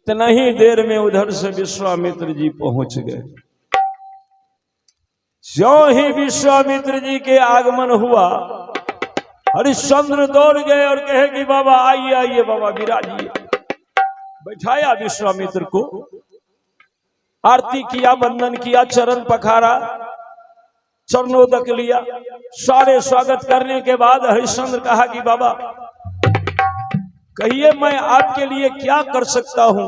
इतना ही देर में उधर से विश्वामित्र जी पहुंच गए। ज्यों ही विश्वामित्र जी के आगमन हुआ, हरिश्चंद्र दौड़ गए और कहे कि बाबा आइए आइए बाबा विराजिए। बैठाया विश्वामित्र को, आरती किया, वंदन किया, चरण पखारा, चरणोदक लिया। सारे स्वागत करने के बाद हरिश्चंद्र कहा कि बाबा कहिए मैं आपके लिए क्या कर सकता हूं।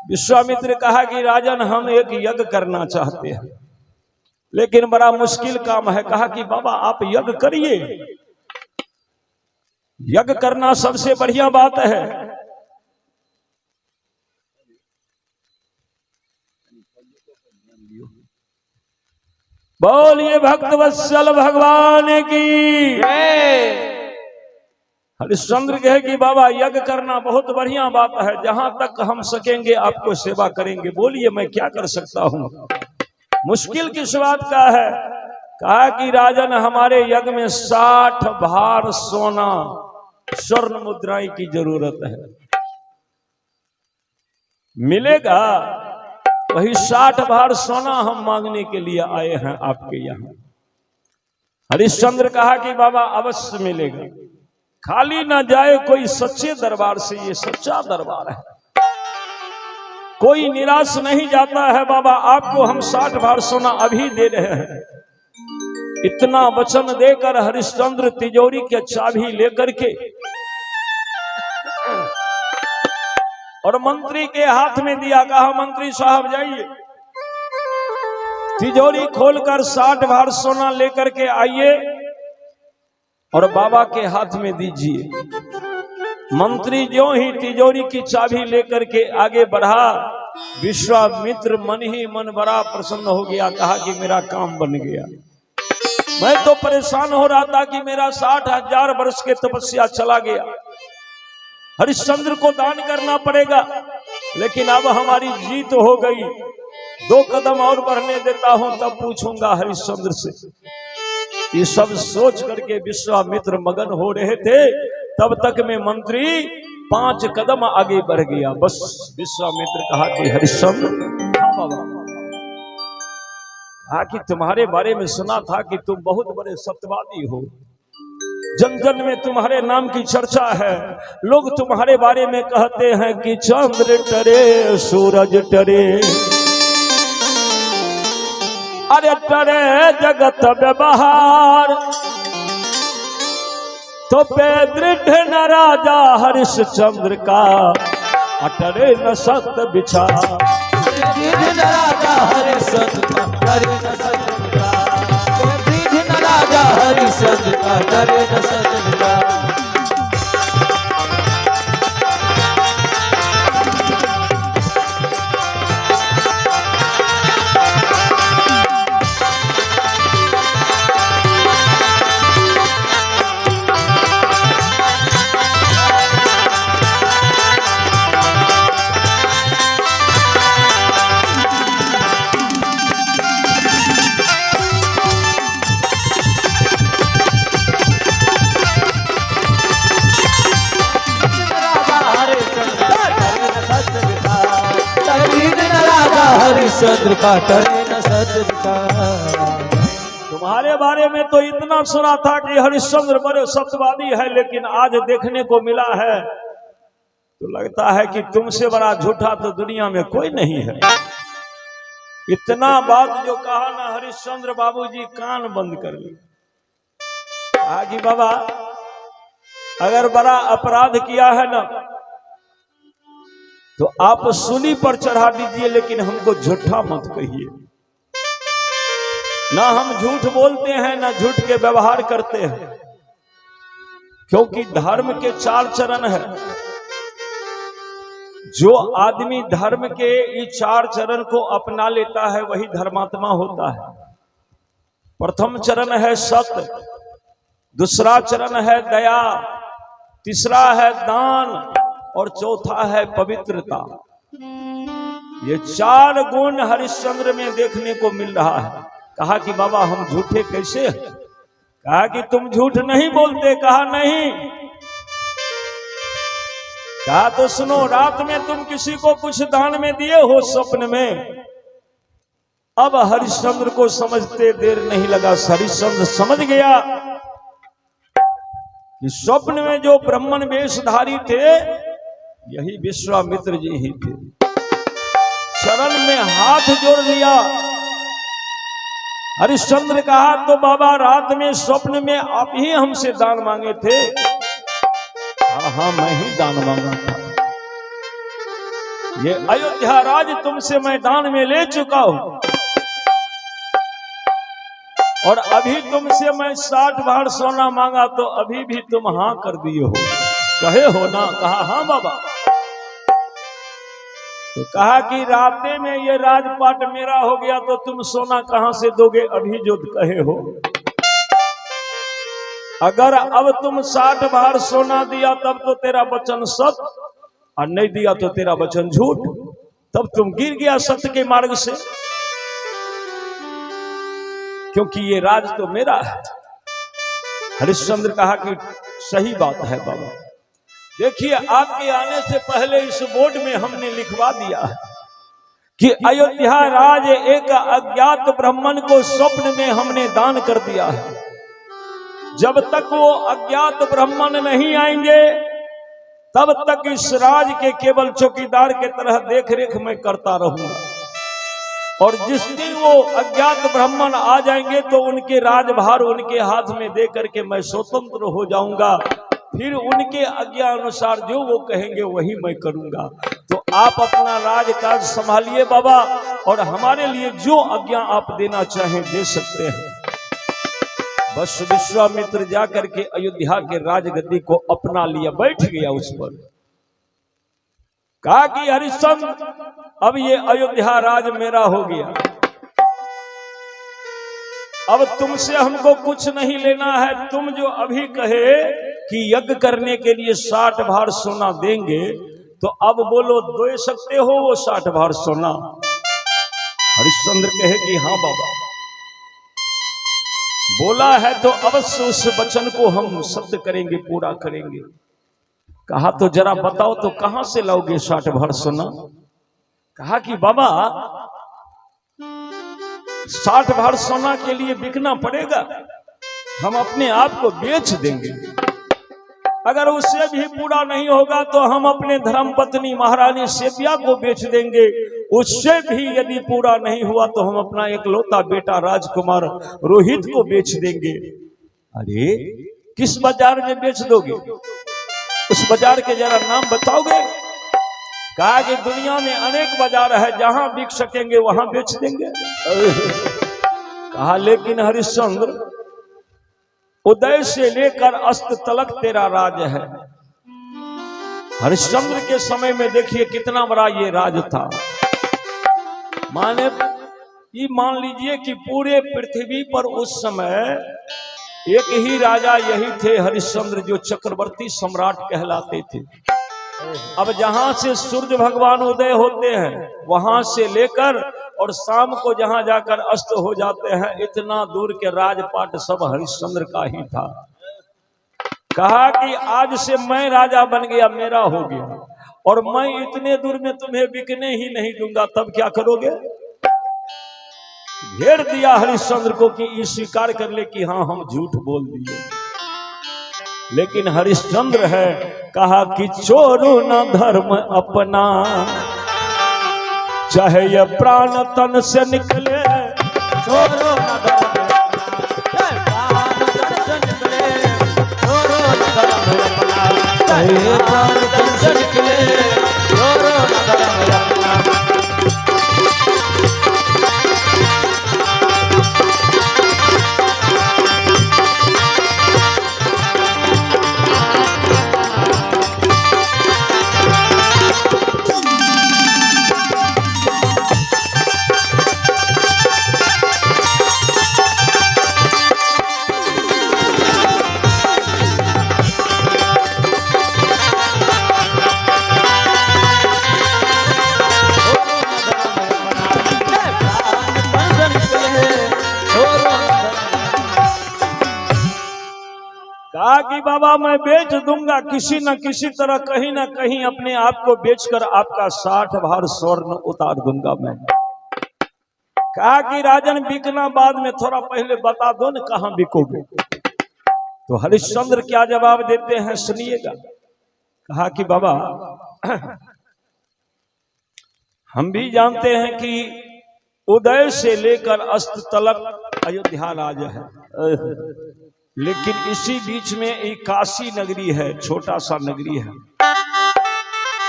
विश्वामित्र कहा कि राजन हम एक यज्ञ करना चाहते हैं, लेकिन बड़ा मुश्किल काम है। कहा कि बाबा आप यज्ञ करिए, यज्ञ करना सबसे बढ़िया बात है। बोलिए भक्तवत्सल भगवान की। हरिश्चंद्र कहे कि बाबा यज्ञ करना बहुत बढ़िया बात है, जहां तक हम सकेंगे आपको सेवा करेंगे। बोलिए मैं क्या कर सकता हूं। मुश्किल किस बात का है। कहा कि राजन हमारे यज्ञ में 60 भार सोना स्वर्ण मुद्राएं की जरूरत है, मिलेगा? वही 60 भार सोना हम मांगने के लिए आए हैं आपके यहाँ। हरिश्चंद्र कहा कि बाबा अवश्य मिलेगा, खाली ना जाए कोई सच्चे दरबार से। ये सच्चा दरबार है, कोई निराश नहीं जाता है। बाबा आपको हम 60 भार सोना अभी दे रहे हैं। इतना वचन देकर हरिश्चंद्र तिजोरी के चाबी लेकर के और मंत्री के हाथ में दिया। कहा मंत्री साहब जाइए, तिजोरी खोलकर 60 भार सोना लेकर के आइए और बाबा के हाथ में दीजिए। मंत्री ज्यों ही तिजोरी की चाबी लेकर के आगे बढ़ा, विश्वामित्र मन ही मन बड़ा प्रसन्न हो गया। कहा कि मेरा काम बन गया। मैं तो परेशान हो रहा था कि मेरा 60,000 वर्ष के तपस्या चला गया, हरिश्चंद्र को दान करना पड़ेगा, लेकिन अब हमारी जीत हो गई। 2 कदम और बढ़ने देता हूं तब पूछूंगा हरिश्चंद्र से। ये सब सोच करके विश्वामित्र मगन हो रहे थे। तब तक में मंत्री 5 कदम आगे बढ़ गया। बस विश्वामित्र कहा कि हरिश्चंद्र, हाँ बाबा, कहा कि तुम्हारे बारे में सुना था कि तुम बहुत बड़े सत्यवादी हो, जन जन में तुम्हारे नाम की चर्चा है। लोग तुम्हारे बारे में कहते हैं कि चंद्र टरे सूरज टरे, अरे टरे जगत व्यवहार, तो दृढ़ न राजा हरिश्चंद्र का, अटरे न सत्य विचार। राजा हरिश्चंद्र का करे न सत्य विचार, राजा हरिश्चंद्र का करे न सत्य विचार। हरिश्चंद्र का करे न सत्य विचार। तुम्हारे बारे में तो इतना सुना था कि हरिश्चंद्र बड़े सत्यवादी है, लेकिन आज देखने को मिला है तो लगता है कि तुमसे बड़ा झूठा तो दुनिया में कोई नहीं है। इतना बात जो कहा ना हरिश्चंद्र बाबूजी कान बंद कर ली। कहा कि बाबा अगर बड़ा अपराध किया है ना तो आप सूली पर चढ़ा दीजिए, लेकिन हमको झूठा मत कहिए। ना हम झूठ बोलते हैं ना झूठ के व्यवहार करते हैं, क्योंकि धर्म के 4 चरण है। जो आदमी धर्म के इस 4 चरण को अपना लेता है वही धर्मात्मा होता है। प्रथम चरण है सत्य, दूसरा चरण है दया, तीसरा है दान और चौथा है पवित्रता। ये 4 गुण हरिश्चंद्र में देखने को मिल रहा है। कहा कि बाबा हम झूठे कैसे हैं? कहा कि तुम झूठ नहीं बोलते। कहा नहीं। कहा तो सुनो, रात में तुम किसी को कुछ दान में दिए हो स्वप्न में। अब हरिश्चंद्र को समझते देर नहीं लगा। हरिश्चंद्र समझ गया कि स्वप्न में जो ब्राह्मण वेशधारी थे यही विश्वामित्र जी ही थे। चरण में हाथ जोड़ लिया। हरिश्चंद्र कहा तो बाबा रात में स्वप्न में आप ही हमसे दान मांगे थे। हाँ मैं ही दान मांगा था। ये अयोध्या राज तुमसे मैं दान में ले चुका हूं और अभी तुमसे मैं 60 भाड़ सोना मांगा तो अभी भी तुम हाँ कर दिए हो। कहे हो ना? कहा हाँ बाबा। तो कहा कि राते में ये राजपाट मेरा हो गया तो तुम सोना कहां से दोगे? अभी जो कहे हो। अगर अब तुम 60 भाड़ सोना दिया तब तो तेरा वचन सत्य, और नहीं दिया तो तेरा वचन झूठ। तब तुम गिर गया सत्य के मार्ग से, क्योंकि ये राज तो मेरा है। हरिश्चंद्र कहा कि सही बात है बाबा। देखिए आपके आने से पहले इस बोर्ड में हमने लिखवा दिया है कि अयोध्या राज एक अज्ञात ब्राह्मण को स्वप्न में हमने दान कर दिया है। जब तक वो अज्ञात ब्राह्मण नहीं आएंगे तब तक इस राज के केवल चौकीदार के तरह देखरेख मैं करता रहूंगा, और जिस दिन वो अज्ञात ब्राह्मण आ जाएंगे तो उनके राजभार उनके हाथ में दे करके मैं स्वतंत्र हो जाऊंगा। फिर उनके आज्ञा अनुसार जो वो कहेंगे वही मैं करूंगा। तो आप अपना राजकाज संभालिए बाबा, और हमारे लिए जो आज्ञा आप देना चाहें दे सकते हैं। बस विश्वामित्र जाकर के अयोध्या के राजगद्दी को अपना लिया, बैठ गया उस पर। कहा कि हरिश्चंद्र अब ये अयोध्या राज मेरा हो गया, अब तुमसे हमको कुछ नहीं लेना है। तुम जो अभी कहे कि यज्ञ करने के लिए 60 भाड़ सोना देंगे, तो अब बोलो दे सकते हो वो 60 भाड़ सोना? हरिश्चंद्र कहे कि हाँ बाबा, बोला है तो अवश्य उस वचन को हम सत्य करेंगे, पूरा करेंगे। कहा तो जरा बताओ तो कहां से लाओगे 60 भाड़ सोना? कहा कि बाबा 60 भाड़ सोना के लिए बिकना पड़ेगा, हम अपने आप को बेच देंगे। अगर उससे भी पूरा नहीं होगा तो हम अपने धर्म पत्नी महारानी सेव्या को बेच देंगे। उससे भी यदि पूरा नहीं हुआ तो हम अपना एकलौता बेटा राजकुमार रोहित को बेच देंगे। अरे किस बाजार में बेच दोगे? उस बाजार के जरा नाम बताओगे? कहा कि दुनिया में अनेक बाजार है, जहां बिक सकेंगे वहां बेच देंगे। कहा लेकिन हरिश्चंद्र उदय से लेकर अस्त तलक तेरा राज है। हरिश्चंद्र के समय में देखिए कितना बड़ा ये राज था। मान लीजिए कि पूरे पृथ्वी पर उस समय एक ही राजा यही थे हरिश्चंद्र, जो चक्रवर्ती सम्राट कहलाते थे। अब जहां से सूर्य भगवान उदय होते हैं वहां से लेकर और शाम को जहां जाकर अस्त हो जाते हैं, इतना दूर के राजपाट सब हरिश्चंद्र का ही था। कहा कि आज से मैं राजा बन गया, मेरा हो गया, और मैं इतने दूर में तुम्हें बिकने ही नहीं दूंगा। तब क्या करोगे? घेर दिया हरिश्चंद्र को कि ये स्वीकार कर ले कि हाँ हम झूठ बोल दिए। लेकिन हरिश्चंद्र है, कहा कि चोरू न धर्म अपना, चाहे ये प्राण तन से निकले। छोरो न धर्म अपना, प्राण तन से निकले। छोरो न धर्म अपना, चाहे प्राण तन से निकले। छोरो न धर्म अपना। कि बाबा मैं बेच दूंगा, किसी न किसी तरह कहीं ना कहीं अपने आप को बेचकर आपका 60 भार स्वर्ण उतार दूंगा मैं। कहा कि राजन बिकना बाद में, थोड़ा पहले बता दो न कहां बिकोगे। तो हरिश्चंद्र क्या जवाब देते हैं सुनिएगा। कहा कि बाबा हम भी जानते हैं कि उदय से लेकर अस्त तलक अयोध्या राज है, लेकिन इसी बीच में एक काशी नगरी है, छोटा सा नगरी है,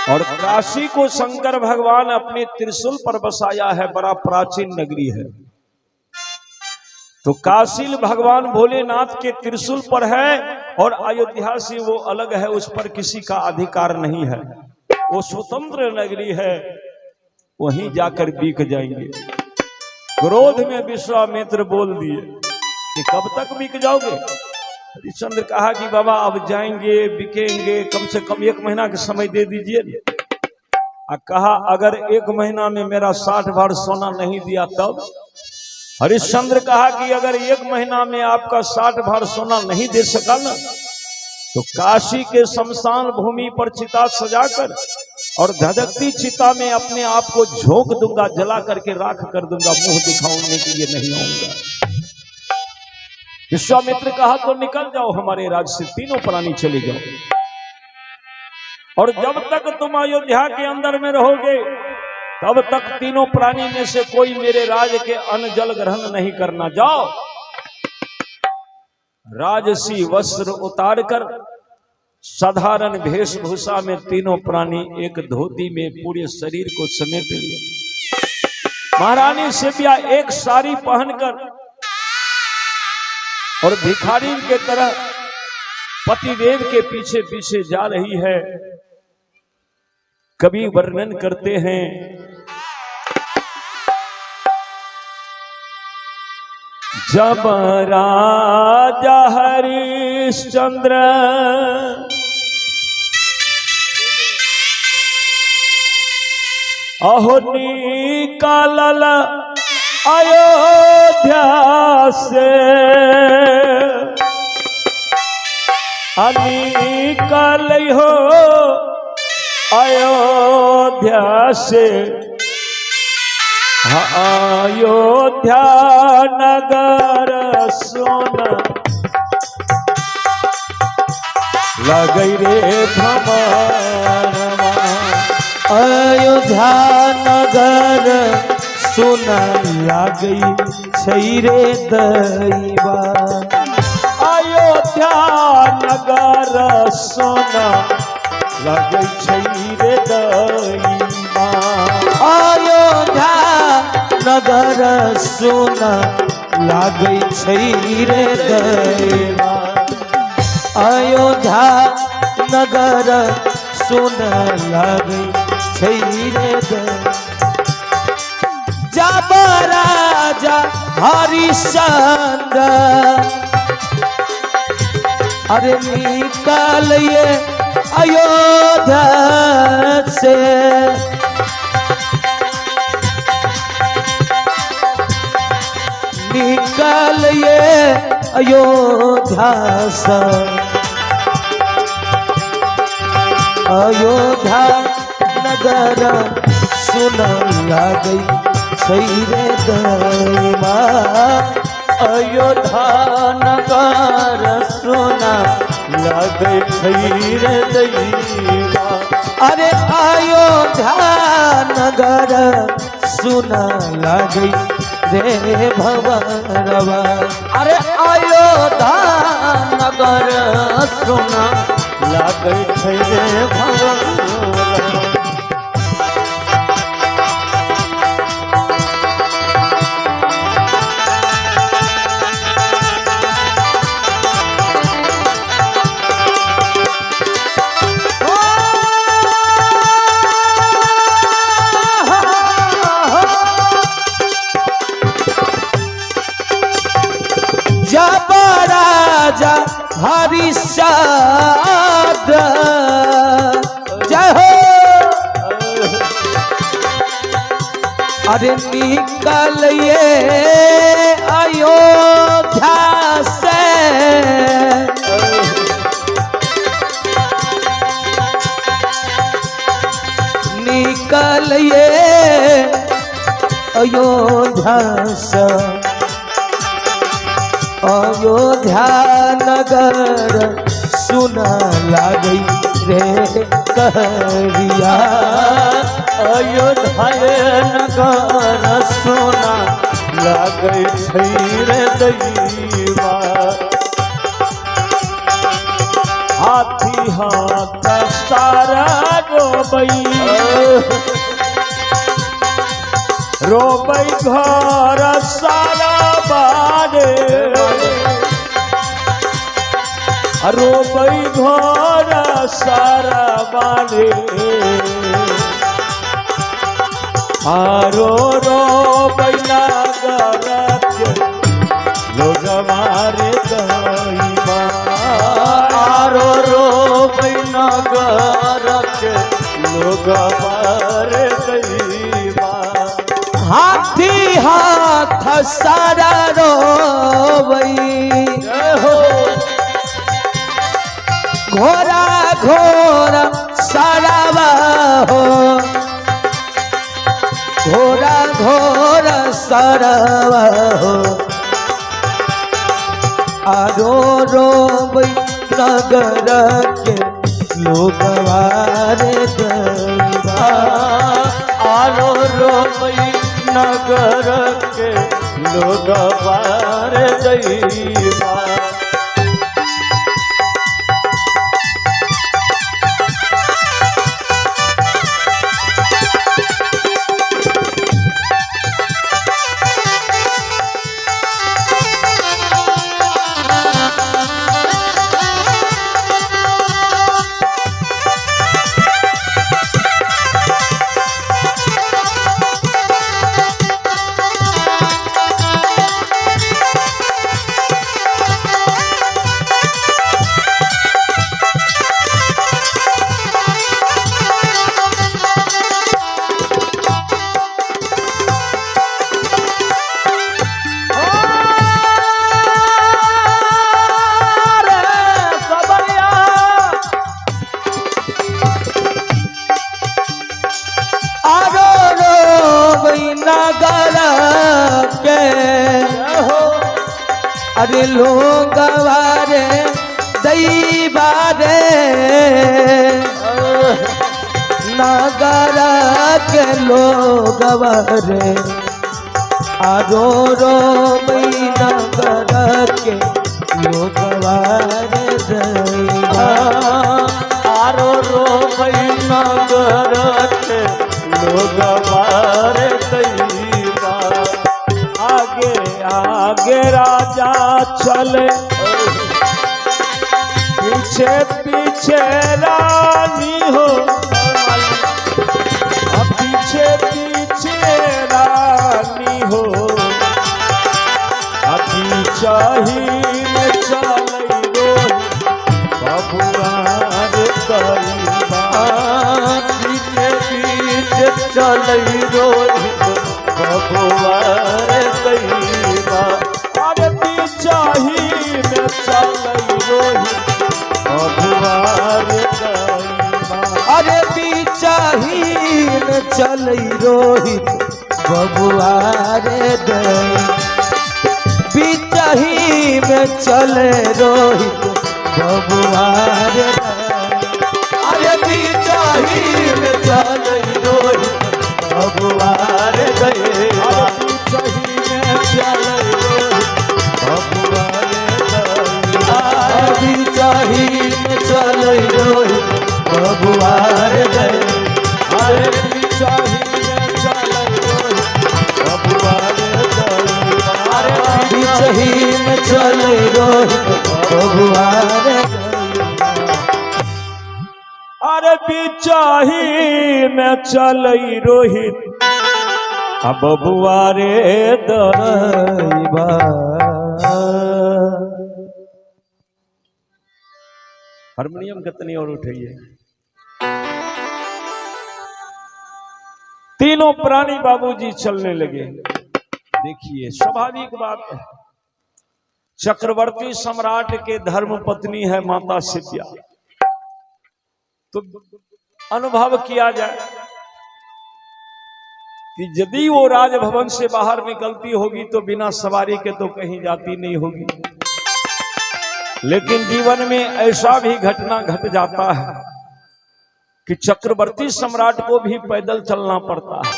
और काशी को शंकर भगवान अपने त्रिशूल पर बसाया है, बड़ा प्राचीन नगरी है। तो काशी भगवान भोलेनाथ के त्रिशूल पर है और अयोध्या से वो अलग है, उस पर किसी का अधिकार नहीं है, वो स्वतंत्र नगरी है, वहीं जाकर बिक जाएंगे। क्रोध में विश्वामित्र बोल दिए कि कब तक बिक जाओगे। हरिश्चंद्र कहा कि बाबा अब जाएंगे, बिकेंगे, कम से कम 1 महीना का समय दे दीजिए। कहा अगर 1 महीना में मेरा 60 भार सोना नहीं दिया तब। हरिश्चंद्र कहा कि अगर 1 महीना में आपका 60 भार सोना नहीं दे सका ना, तो काशी के शमशान भूमि पर चिता सजाकर और धधकती चिता में अपने आप को झोंक दूंगा, जला करके राख कर दूंगा, मुंह दिखाने के लिए नहीं आऊंगा। विश्वामित्र कहा तो निकल जाओ हमारे राज्य से, तीनों प्राणी चले जाओ, और जब तक तुम अयोध्या के अंदर में रहोगे तब तक तीनों प्राणी में से कोई मेरे राज के अन्न जल ग्रहण नहीं करना। जाओ। राजसी वस्त्र उतारकर साधारण वेशभूषा में तीनों प्राणी एक धोती में पूरे शरीर को समेट लिए। महारानी सिबिया एक साड़ी पहनकर और भिखारी के तरह पतिदेव के पीछे पीछे जा रही है। कवि वर्णन करते हैं, जब राजा हरिश्चंद्र अहो निकालल अयोध्या से, निकल हो अयोध्या से, अयोध्या नगर सोना लगई रे भमरवा। अयोध्या नगर सोना लगई छै रे दैवा। अयोध्या नगर सोना लगई छै रे दैवा। अयोध्या नगर सोना लगई छै रे दैवा। अयोध्या नगर सोना लगई छै रे दैवा। जब राजा हरिश्चंद्र अरे निकालिए अयोध्या से, निकालिए अयोध्या से। अयोध्या नगर सुन लगई छै रे दैवा। अयोध्या नगर सोना लगई छै रे दैवा। अरे अयोध्या नगर सुन लगई रे भंवरवा। अरे अयोध्या नगर सोना लगई छै रे भंवरवा। जब राजा हरिश्चंद्र जय हो अरे निकलिए अयोध्या से, निकलिए अयोध्या से अयोध्या नगर सुना लागई रे कहरिया अयोध्या नगर सोना लागै छै रे दैवा हाथी हाथ सारा रोबई रोबई घर सारा बारे रोबई घर सारा बारे आरो रोबई नगर के लोग मारे दैवा आरो रोबै नगर के लोग मारे दैवा हाथी हाथ सारा रोबई हो घोड़ा घोड़ा सारावा हो घोड़ा घोड़ा सारावा हो आरो रोबई नगर के लोग वारे दैवा आरो रोबै नगर के लोग मारे दैवा अरे लोग वारे दैवा रे नगर के लोग वारे आरो रोबई नगर के लोग वारे दैवा आरो रोबै नगर के लोग मारे दैवा आगे आगे राजा चले पीछे पीछे रानी हो पीछे पीछे रानी हो अभी चाहिए चले बबुआर करीबा पीछे पीछे चलै रोहित बबुआर दैवा अरे पीछाही में चले रोहित बबुआर करीबा अरे बिचाही में चल रोहित बबुआ रे बिचाही में चल रोहित बबुआ रे अरे बिचाही में चल रोहित बबुआ रे दैवा पीछाही में चले रोहित बबुआर करीबा बिचाही में चल रोहित बबुआ रे अरे पीछाही में चले रोहित बबुआर करीबा बिचाही में चल रोहित बबुआ रे अरे बिचाही में चलई रोहित अब बबुआ रे दैवा हारमोनियम कितनी और उठाइए। तीनों प्राणी बाबूजी चलने लगे। देखिए स्वाभाविक बात है, चक्रवर्ती सम्राट के धर्म पत्नी है माता सिद्धिया, तो अनुभव किया जाए कि यदि वो राजभवन से बाहर निकलती होगी तो बिना सवारी के तो कहीं जाती नहीं होगी। लेकिन जीवन में ऐसा भी घटना घट जाता है कि चक्रवर्ती सम्राट को भी पैदल चलना पड़ता है,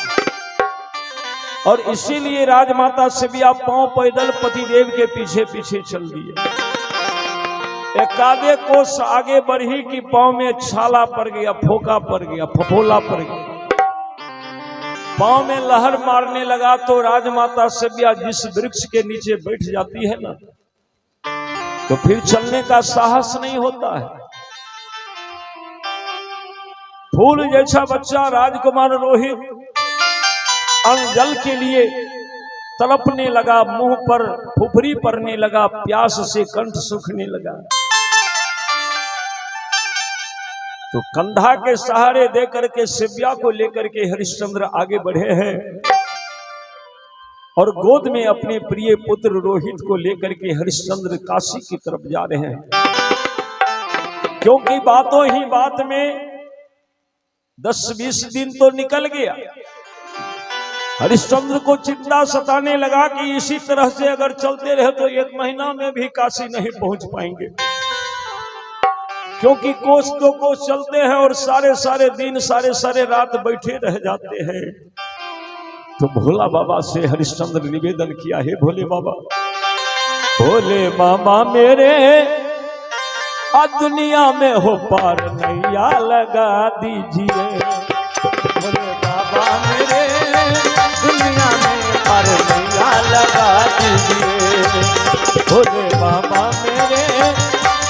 और इसीलिए राजमाता शिव्या पांव पैदल पतिदेव के पीछे पीछे चल दिए। एकाधे कोस आगे बढ़ी कि पांव में छाला पड़ गया, फोका पड़ गया, फफोला पड़ गया, पांव में लहर मारने लगा। तो राजमाता शिव्या जिस वृक्ष के नीचे बैठ जाती है ना, तो फिर चलने का साहस नहीं होता है। फूल जैसा बच्चा राजकुमार रोहित अन्न के लिए तड़पने लगा, मुंह पर फुफरी पड़ने लगा, प्यास से कंठ सूखने लगा। तो कंधा के सहारे देकर के शिव्या को लेकर के हरिश्चंद्र आगे बढ़े हैं और गोद में अपने प्रिय पुत्र रोहित को लेकर के हरिश्चंद्र काशी की तरफ जा रहे हैं। क्योंकि बातों ही बात में 10-20 दिन तो निकल गया। हरिश्चंद्र को चिंता सताने लगा कि इसी तरह से अगर चलते रहे तो 1 महीना में भी काशी नहीं पहुंच पाएंगे, क्योंकि कोस तो कोस चलते हैं और सारे दिन सारे रात बैठे रह जाते हैं। तो भोला बाबा से हरिश्चंद्र निवेदन किया, हे भोले बाबा, भोले बाबा मेरे आ दुनिया में हो पार नैया लगा दीजिए। भोले बाबा मेरे दुनिया में पार नैया लगा दीजिए। भोले बाबा मेरे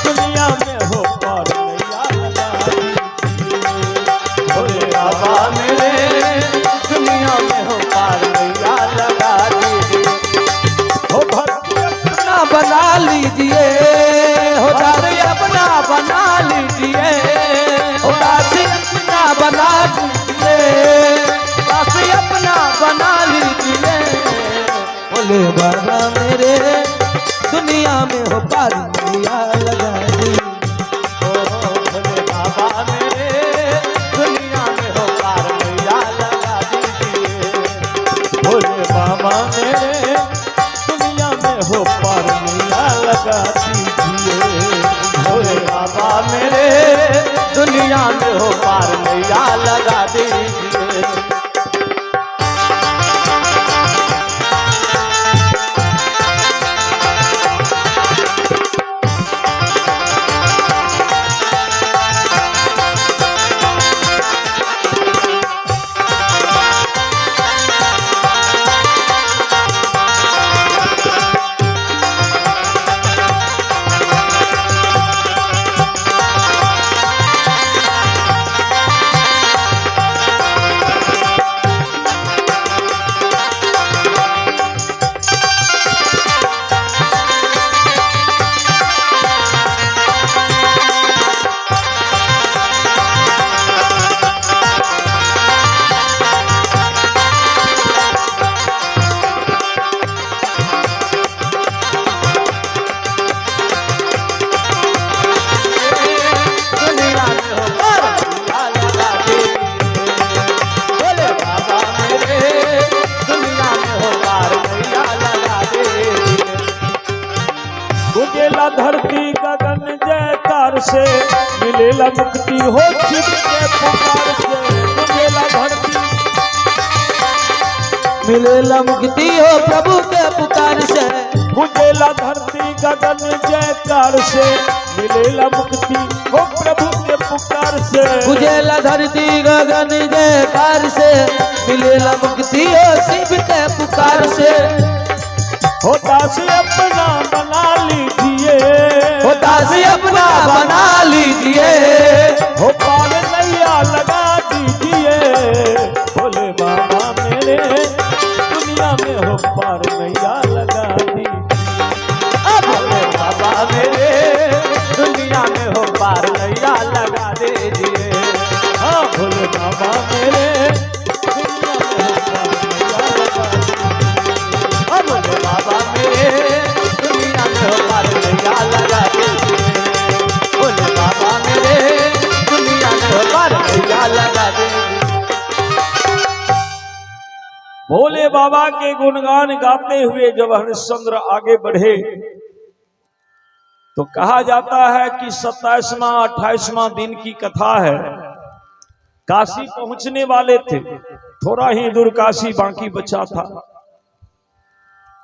दुनिया में हो पार नैया लगा दीजिए। भोले बाबा मेरे दुनिया में हो पार नैया लगा दीजिए। हो भक्ति अपना बना लीजिए, हो दासी अपना बना लीजिए, हो दासी अपना बना लीजिए, दासी अपना बना लीजिए। भोले बाबा मेरे दुनिया में हो पार नैया लगा दीजिए। भोले बाबा मेरे दुनिया में हो पार नैया लगा दीजिए। भोले बाबा मेरे दुनिया में हो पार नैया लगा दीजिए। भोले बाबा मेरे दुनिया में हो पार नैया लगा दीजिए। गुजेला धरती गगन जयकार से, मिलेला मुक्ति हो शिव के पुकार से। गुजेला धरती मिलेला मुक्ति हो प्रभु के पुकार से। गुजेला धरती गगन जयकार से, मिलेला मुक्ति हो प्रभु के पुकार से। गुजेला धरती गगन जयकार से, मिलेला मुक्ति हो शिव के पुकार से। हो दासी अपना बना लीजिए, हो दासी अपना बना लीजिए, हो पार नैया लगा दीजिए। भोले बाबा मेरे दुनिया में हो पार नैया लगा दीजिए। भोले बाबा मेरे दुनिया में हो पार नैया लगा दीजिए। हाँ भोले बाबा मेरे दुनिया में हो पार नैया लगा दीजिए। भोले बाबा मेरे दुनिया में हो पार नैया लगा दीजिए। भोले बाबा मेरे दुनिया में हो पार नैया लगा दीजिए। भोले बाबा के गुणगान गाते हुए जब हरिश्चंद्र आगे बढ़े तो कहा जाता है कि 27वां 28वां दिन की कथा है। काशी पहुंचने वाले थे, थोड़ा ही दूर काशी बाकी बचा था।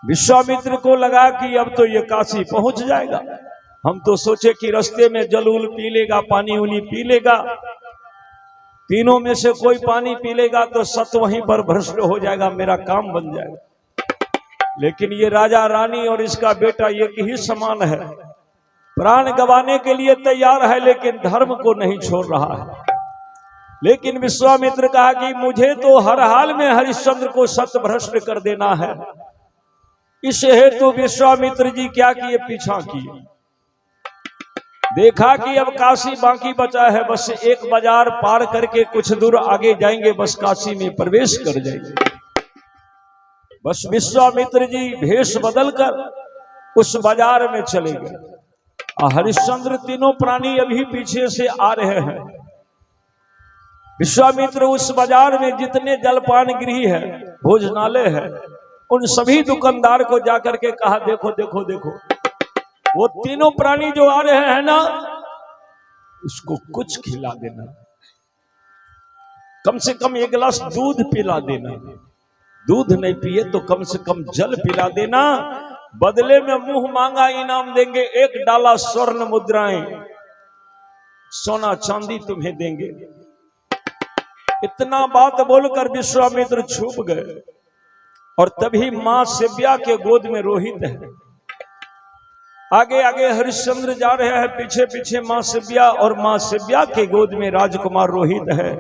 विश्वामित्र को लगा कि अब तो ये काशी पहुंच जाएगा। हम तो सोचे कि रास्ते में जल उल पी लेगा, पानी उनी पी लेगा, तीनों में से कोई पानी पी लेगा तो सत वहीं पर भ्रष्ट हो जाएगा, मेरा काम बन जाएगा। लेकिन ये राजा रानी और इसका बेटा एक ही समान है, प्राण गंवाने के लिए तैयार है लेकिन धर्म को नहीं छोड़ रहा है। लेकिन विश्वामित्र कहा कि मुझे तो हर हाल में हरिश्चंद्र को सत भ्रष्ट कर देना है। इस हेतु विश्वामित्र जी क्या किए, पीछा किए। देखा कि अब काशी बाकी बचा है, बस एक बाजार पार करके कुछ दूर आगे जाएंगे, बस काशी में प्रवेश कर जाएंगे। बस विश्वामित्र जी भेष बदलकर उस बाजार में चले गए। हरिश्चंद्र तीनों प्राणी अभी पीछे से आ रहे हैं। विश्वामित्र उस बाजार में जितने जलपान गृह है, भोजनालय है, उन सभी दुकानदार को जाकर के कहा देखो देखो देखो, वो तीनों प्राणी जो आ रहे हैं ना, उसको कुछ खिला देना, कम से कम एक गिलास दूध पिला देना, दूध नहीं पिए तो कम से कम जल पिला देना, बदले में मुंह मांगा इनाम देंगे, 1 डाला स्वर्ण मुद्राएं, सोना चांदी तुम्हें देंगे। इतना बात बोलकर विश्वामित्र छुप गए और तभी मां शिव्या के गोद में रोहित है। आगे आगे हरिश्चंद्र जा रहे हैं, पीछे पीछे मां शिव्या, और मां शिव्या के गोद में राजकुमार रोहित है।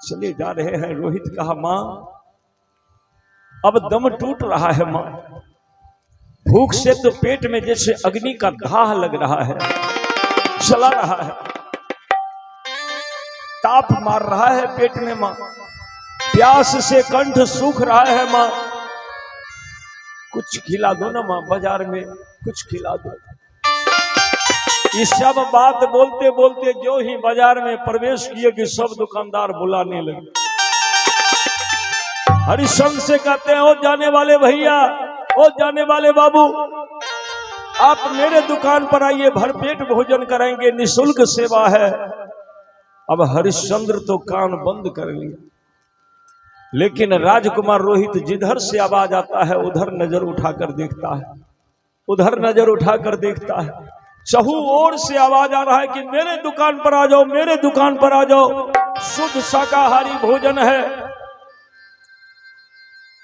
चले जा रहे हैं। रोहित कहा मां अब दम टूट रहा है, मां भूख से तो पेट में जैसे अग्नि का दाह लग रहा है, चला रहा है, ताप मार रहा है पेट में, मां प्यास से कंठ सूख रहा है, मां कुछ खिला दो ना मां, बाजार में कुछ खिला दो। ये सब बात बोलते बोलते जो ही बाजार में प्रवेश किए कि सब दुकानदार बुलाने लगे। हरिश्चंद्र से कहते हैं, ओ जाने वाले भैया, ओ जाने वाले बाबू, आप मेरे दुकान पर आइए, भरपेट भोजन कराएंगे, निःशुल्क सेवा है। अब हरिश्चंद्र तो कान बंद कर लिए, लेकिन राजकुमार रोहित जिधर से आवाज आता है उधर नजर उठाकर देखता है, उधर नजर उठाकर देखता है। चहु ओर से आवाज आ रहा है कि मेरे दुकान पर आ जाओ, मेरे दुकान पर आ जाओ, शुद्ध शाकाहारी भोजन है।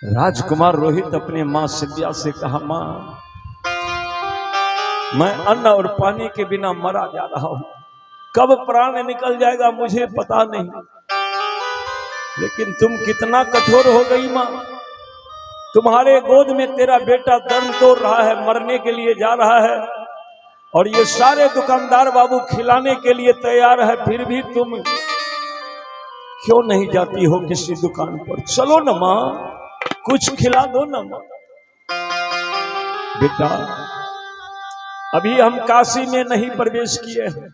राजकुमार रोहित अपने मां शिव्या से कहा, मां मैं अन्न और पानी के बिना मरा जा रहा हूं, कब प्राण निकल जाएगा मुझे पता नहीं, लेकिन तुम कितना कठोर हो गई मां, तुम्हारे गोद में तेरा बेटा दम तोड़ रहा है, मरने के लिए जा रहा है, और ये सारे दुकानदार बाबू खिलाने के लिए तैयार है, फिर भी तुम क्यों नहीं जाती हो किसी दुकान पर? चलो न मां, कुछ खिला दो न मां। बेटा अभी हम काशी में नहीं प्रवेश किए हैं,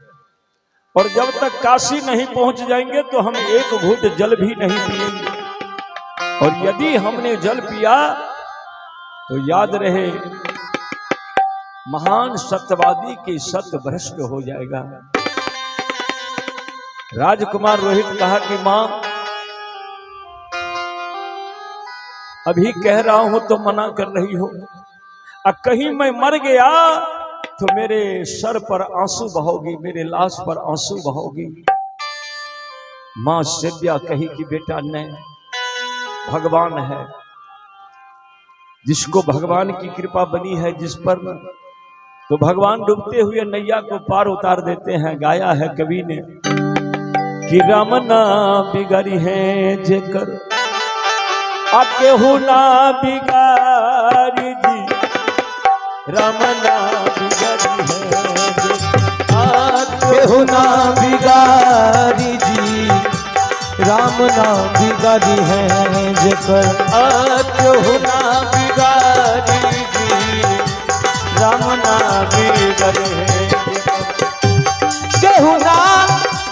और जब तक काशी नहीं पहुंच जाएंगे तो हम एक घूंट जल भी नहीं पिएंगे, और यदि हमने जल पिया तो याद रहे महान सत्यवादी की सत्य भ्रष्ट हो जाएगा। राजकुमार रोहित कहा कि मां अभी कह रहा हूं तो मना कर रही हो, कहीं मैं मर गया तो मेरे सर पर आंसू बहोगी, मेरे लाश पर आंसू बहोगी। मां शिव्या कही कि बेटा नहीं, भगवान है, जिसको भगवान की कृपा बनी है जिस पर, तो भगवान डूबते हुए नैया को पार उतार देते हैं। गाया है कवि ने कि राम ना बिगाड़ी है जेकर केहू ना बिगाड़ी जी, राम ना बिगाड़ी है केहू ना बिगाड़ी जी, राम ना बिगाड़ी है जेकर केहू ना बिगाड़ी जी, राम ना बिगाड़ी है केहू ना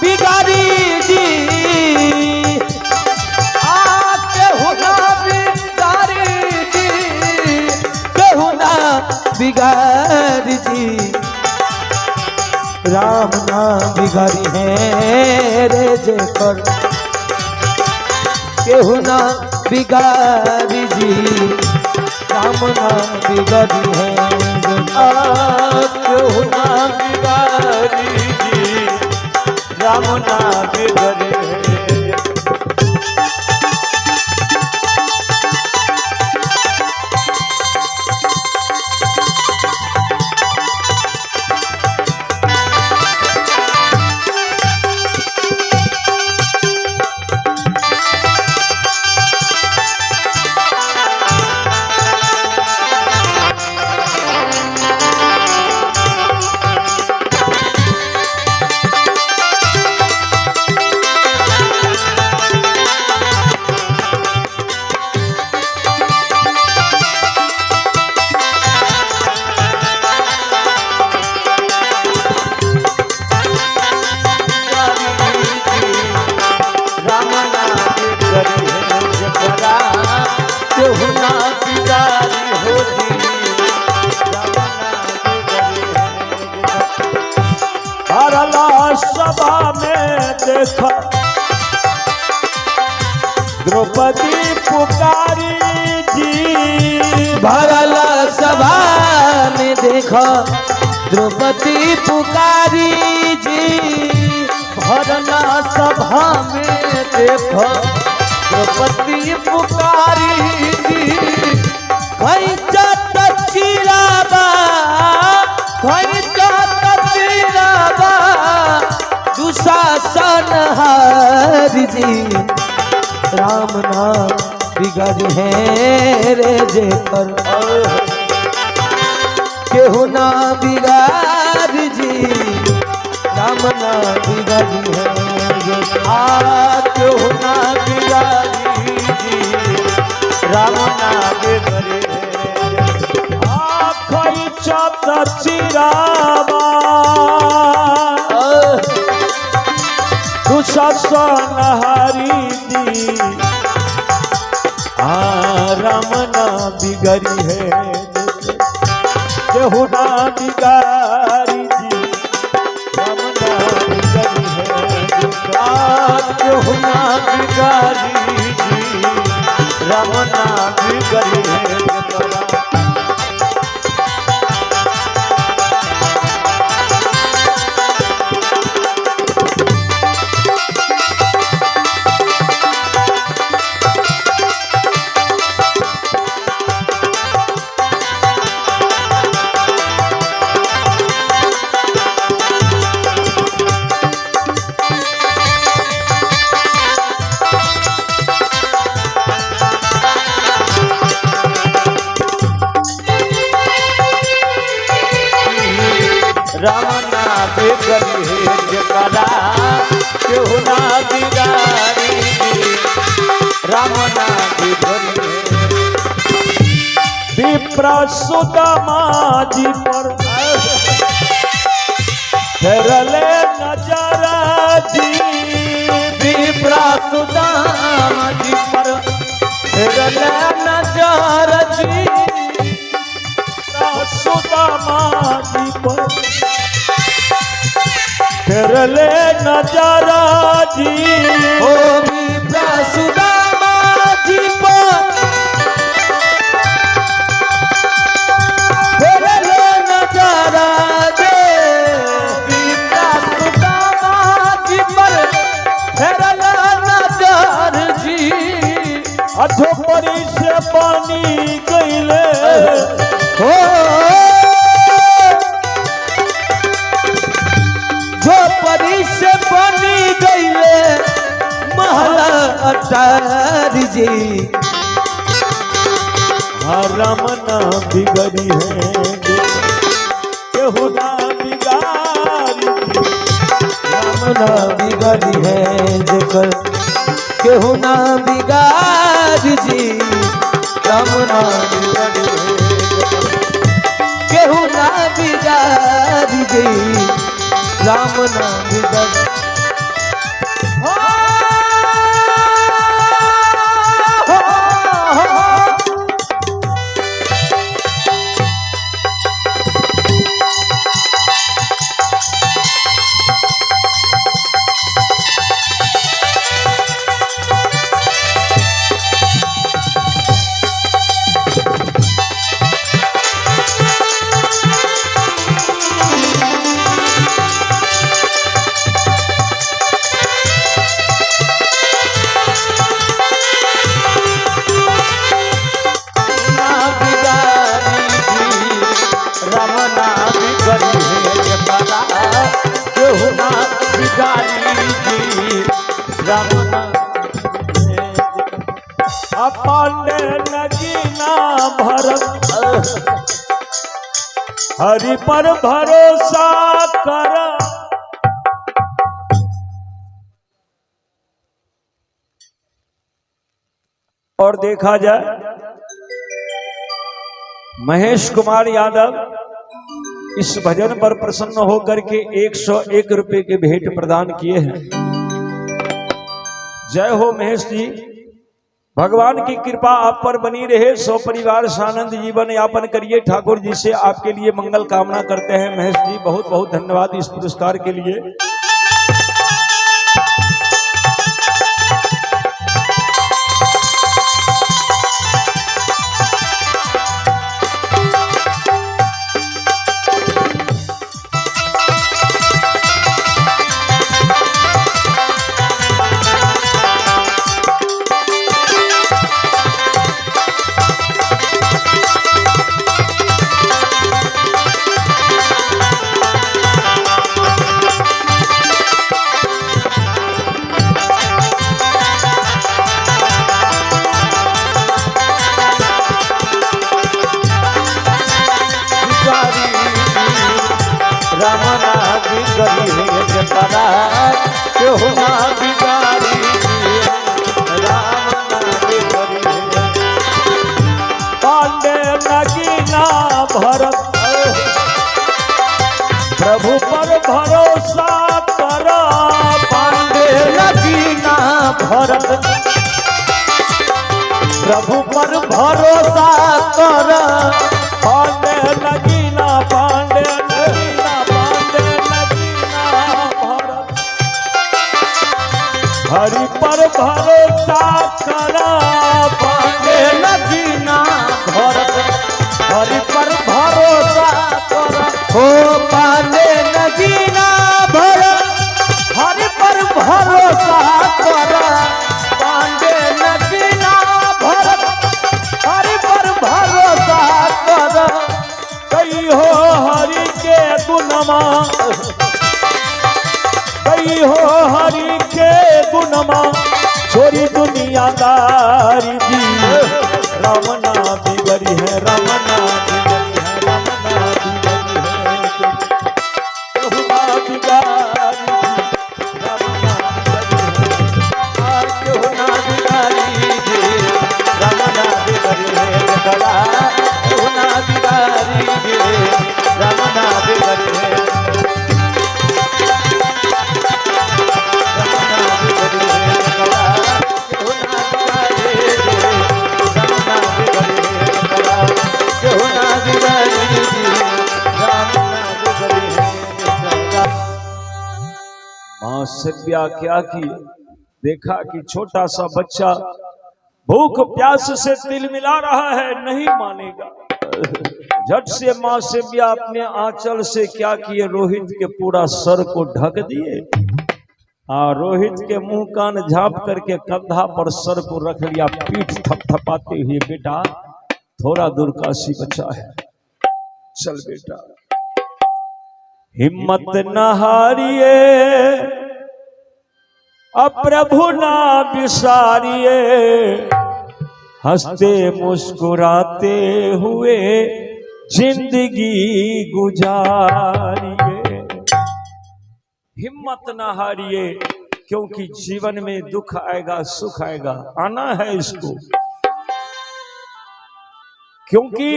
बिगाड़ी जी, केहू ना बिगाड़ी बिगाड़ी जी, राम ना बिगाड़ी है रे जेकर, केहू ना बिगाड़ी जी, राम ना बिगाड़ी है केहू ना बिगाड़ी जी, राम ना बिगड़े। सभा में देखा द्रौपदी पुकारी जी, भरला सभा में देखा द्रौपदी पुकारी जी, भरला सभा में देखो द्रौपदी पुकारी जी, कहीं चट चिराबा, कहीं चट चिराबा, दुशासन हारी जी, राम ना बिगड़ है रे जेकर, केहू ना बिगाड़ जी, राम ना बिगड़ है जेकर, केहू ना बिगाड़ी जी, राम ना बिगड़े। आखरी चत चिरावा दुशासन हारी दी, राम ना बिगड़ी है केहू ना बिगाड़ी जी, राम ना बिगड़ी है केहू ना बिगाड़ी जी, राम ना बिगड़े। राम ना बिगड़ी है जकरा, केहू ना बिगाड़ी जी, राम ना बिगड़ी है। विप्र सुदामा जी पर फेरले नजर जी, विप्र सुदामा जी पर फेरले नजर जी, सुदामा जी पर फेरले नजर जी, ओ विप्र सुदामा जी पर फेरले नजर जी, विप्र सुदामा जी पर फेरले नजर जी, अधोपरी से पानी गईले हो झोपड़ी से बनी गईले महल अटारी जी, राम ना बिगड़ी है केहू ना बिगाड़ी, राम ना बिगड़ी है जेकर, केहू ना बिगाड़ी जी, राम ना बिगड़ी है, केहू ना बिगाड़ी जी, राम ना बिगड़ी। पांडे नगीना भरत हरि पर भरोसा कर। और देखा जाए महेश कुमार यादव इस भजन पर प्रसन्न होकर के 101 रुपए के भेंट प्रदान किए हैं। जय हो महेश जी, भगवान की कृपा आप पर बनी रहे, सौ परिवार सानंद जीवन यापन करिए। ठाकुर जी से आपके लिए मंगल कामना करते हैं। महेश जी बहुत बहुत धन्यवाद इस पुरस्कार के लिए। पांडे नगीना भरत प्रभु पर भरोसा कर। पांडे नगीना भरत प्रभु पर भरोसा कर। पांडे नगीना पांडे नगीना पांडे नगीना भरत हरि पर भरोसा कर। पांडे नगीना भरत हरि पर भरोसा कर। हो पांडे नगीना भरत हरि पर भरोसा कर। पांडे नगीना भरत हरि पर भरोसा कर। कई हो हरि के गुणमा, कई हो हरि के गुणमा, छोरी दुनियादारी दी। रमना बिगड़ी है, रमना बिगड़ी है, रमना बिगड़ी है, केहुना बिगाड़ी दी। रमना बिगड़ी है, केहुना बिगाड़ी दी। रमना बिगड़ी है जगड़ा। केहुना बिगाड़ी दी। रमना बिगड़ी है। मां सभ्या क्या किए, देखा कि छोटा सा बच्चा भूख प्यास से तिल मिला रहा है, नहीं मानेगा। झट से मां सभ्या अपने आंचल से क्या किए, रोहित के पूरा सर को ढक दिए। रोहित के मुंह कान झांप करके कंधा पर सर को रख लिया, पीठ थपथपाते हुए, बेटा थोड़ा दूर काशी बचा है, चल बेटा। हिम्मत न हारिए, अब प्रभु ना बिसारिए, हंसते मुस्कुराते हुए जिंदगी गुजारिए। हिम्मत ना हारिए, क्योंकि जीवन में दुख आएगा सुख आएगा, आना है इसको। क्योंकि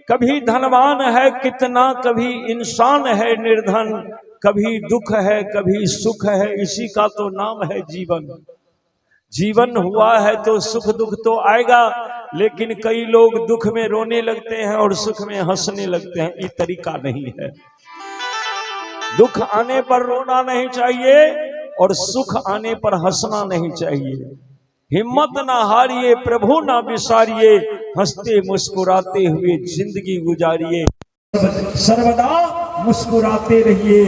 कभी धनवान है कितना, कभी इंसान है निर्धन, कभी दुख है कभी सुख है, इसी का तो नाम है जीवन। जीवन हुआ है तो सुख दुख तो आएगा, लेकिन कई लोग दुख में रोने लगते हैं और सुख में हंसने लगते हैं, ये तरीका नहीं है। दुख आने पर रोना नहीं चाहिए और सुख आने पर हंसना नहीं चाहिए। हिम्मत ना हारिए, प्रभु ना बिसारिए, हंसते मुस्कुराते हुए जिंदगी गुजारिए। सर्वदा मुस्कुराते रहिए।